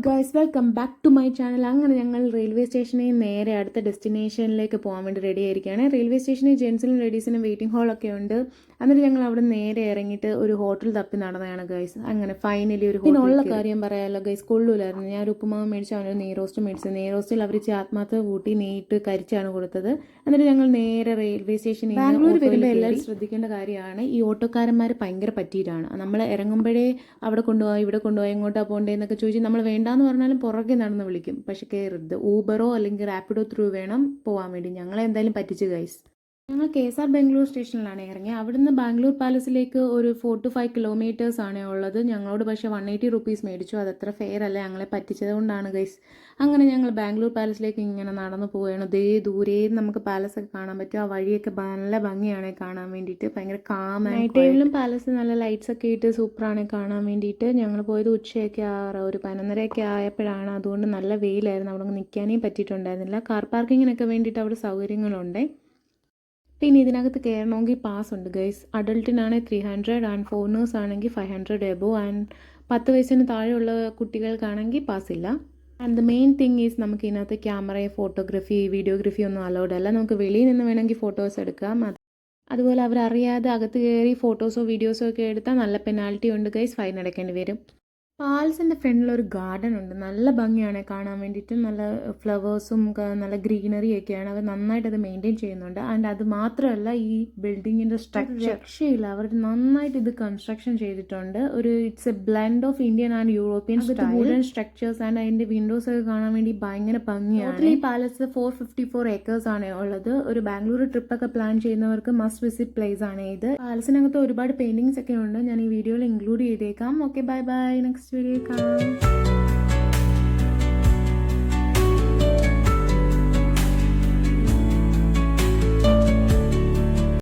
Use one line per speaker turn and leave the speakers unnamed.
Guys, welcome back to my channel. അങ്ങനെ ഞങ്ങൾ railway സ്റ്റേഷനിൽ നേരെ അടുത്ത ഡെസ്റ്റിനേഷനിലേക്ക് പോകാൻ വേണ്ടി റെഡി ആയിരിക്കുകയാണ്. റെയിൽവേ സ്റ്റേഷനിൽ ജെൻസിനും ലേഡീസിനും വെയിറ്റിംഗ് ഹാളൊക്കെ ഉണ്ട്. എന്നിട്ട് ഞങ്ങൾ അവിടെ നേരെ ഇറങ്ങിയിട്ട് ഒരു ഹോട്ടൽ തപ്പി നടന്നതാണ് ഗൈസ്. അങ്ങനെ ഫൈനലി ഒരു ഹോട്ടലുള്ള കാര്യം പറയാമല്ലോ ഗൈസ്, കൊള്ളൂലായിരുന്നു. ഞാൻ ഒരു ഉപ്പുമാവ് മേടിച്ച് അവനൊരു നെയ്റോസ്റ്റ് മേടിച്ചത്. നെയ്റോസ്റ്റിൽ അവർ ആത്മാർത്ഥ കൂട്ടി നെയ്യിട്ട് കരിച്ചാണ് കൊടുത്തത്. എന്നിട്ട് ഞങ്ങൾ നേരെ റെയിൽവേ സ്റ്റേഷനിൽ ബാംഗ്ലൂർ വരുമ്പോൾ എല്ലാവരും ശ്രദ്ധിക്കേണ്ട കാര്യമാണ്, ഈ ഓട്ടോക്കാരന്മാർ ഭയങ്കര പറ്റിയിട്ടാണ്. നമ്മൾ ഇറങ്ങുമ്പോഴേ അവിടെ കൊണ്ടുപോയി ഇവിടെ കൊണ്ടുപോയി എങ്ങോട്ടാണ് പോകേണ്ടതെന്നൊക്കെ ചോദിച്ച് നമ്മൾ വേണ്ടാന്ന് പറഞ്ഞാലും പുറകെ നടന്ന് വിളിക്കും. പക്ഷെ കയറരുത്. ഊബറോ അല്ലെങ്കിൽ റാപ്പിഡോ ത്രൂ വേണം പോകാൻ വേണ്ടി. ഞങ്ങളെ എന്തായാലും പറ്റിച്ച് ഗൈസ്. ഞങ്ങൾ KSR ബാംഗ്ലൂർ സ്റ്റേഷനിലാണ് ഇറങ്ങിയത്. അവിടുന്ന് ബാംഗ്ലൂർ പാലസിലേക്ക് ഒരു 4 to 5 kilometers ആണ് ഉള്ളത്. ഞങ്ങളോട് പക്ഷേ 180 rupees മേടിച്ചു. അതത്ര ഫെയർ അല്ല, ഞങ്ങളെ പറ്റിച്ചത് കൊണ്ടാണ് ഗൈസ്. അങ്ങനെ ഞങ്ങൾ ബാംഗ്ലൂർ പാലസിലേക്ക് ഇങ്ങനെ നടന്നു പോവുകയാണ്. ദേ ദൂരെ നമുക്ക് പാലസൊക്കെ കാണാൻ പറ്റും. ആ വഴിയൊക്കെ നല്ല ഭംഗിയാണ് കാണാൻ വേണ്ടിയിട്ട്. ഭയങ്കര കാമായി. നൈറ്റ് ടൈമിലും പാലസ് നല്ല ലൈറ്റ്സ് ഒക്കെ ഇട്ട് സൂപ്പറാണ് കാണാൻ വേണ്ടിയിട്ട്. ഞങ്ങൾ പോയത് ഉച്ചയൊക്കെ ഒരു 11:30 ആയപ്പോഴാണ്. അതുകൊണ്ട് നല്ല വെയിലായിരുന്നു. അവിടെ നിൽക്കാനേ പറ്റിയിട്ടുണ്ടായിരുന്നില്ല. കാർ പാർക്കിങ്ങിനൊക്കെ വേണ്ടിയിട്ട് അവിടെ സൗകര്യങ്ങളുണ്ട്. പിന്നെ ഇതിനകത്ത് കയറണമെങ്കിൽ പാസ് ഉണ്ട് ഗൈസ്. അഡൾട്ടിനാണെങ്കിൽ 300 ആൻഡ് ഫോറിനേഴ്സ് ആണെങ്കിൽ 500 എബോ. ആൻഡ് 10 വയസ്സിന് താഴെയുള്ള കുട്ടികൾക്കാണെങ്കിൽ പാസ് ഇല്ല. And the main thing is നമുക്ക് ഇതിനകത്ത് ക്യാമറ, ഫോട്ടോഗ്രാഫി, വീഡിയോഗ്രാഫി ഒന്നും അലൗഡ് അല്ല. നമുക്ക് വെളിയിൽ നിന്ന് വേണമെങ്കിൽ ഫോട്ടോസ് എടുക്കാം. അതുപോലെ അവരറിയാതെ അകത്ത് കയറി ഫോട്ടോസോ വീഡിയോസോ ഒക്കെ എടുത്താൽ നല്ല പെനാൽറ്റി ഉണ്ട് ഗൈസ്, ഫൈൻ അടയ്ക്കേണ്ടി വരും. പാലസിൻ്റെ ഫ്രണ്ടിലൊരു ഗാർഡൻ ഉണ്ട്. നല്ല ഭംഗിയാണ് കാണാൻ വേണ്ടിയിട്ട്. നല്ല ഫ്ലവേഴ്സും നല്ല ഗ്രീനറി ഒക്കെയാണ്. അവർ നന്നായിട്ട് അത് മെയിൻറ്റെയിൻ ചെയ്യുന്നുണ്ട്. ആൻഡ് അത് മാത്രമല്ല, ഈ ബിൽഡിങ്ങിൻ്റെ സ്ട്രക്ചർ രക്ഷയില്ല. അവർ നന്നായിട്ട് ഇത് കൺസ്ട്രക്ഷൻ ചെയ്തിട്ടുണ്ട്. It's a blend of Indian and European wooden structures. And അതിൻ്റെ വിൻഡോസ് ഒക്കെ കാണാൻ വേണ്ടി ഭയങ്കര ഭംഗിയാണ്. ഈ പാലസ് 454 acres ആണ് ഉള്ളത്. ഒരു ബാംഗ്ലൂർ ട്രിപ്പൊക്കെ പ്ലാൻ ചെയ്യുന്നവർക്ക് മസ്റ്റ് വിസിറ്റ് പ്ലേസ് ആണ് ഇത്. പാലസിനകത്ത് ഒരുപാട് പെയിന്റിങ്സ് ഒക്കെ ഉണ്ട്. ഞാൻ ഈ വീഡിയോയിൽ ഇൻക്ലൂഡ് ചെയ്തേക്കാം. Okay, bye bye. Next video കാണാം.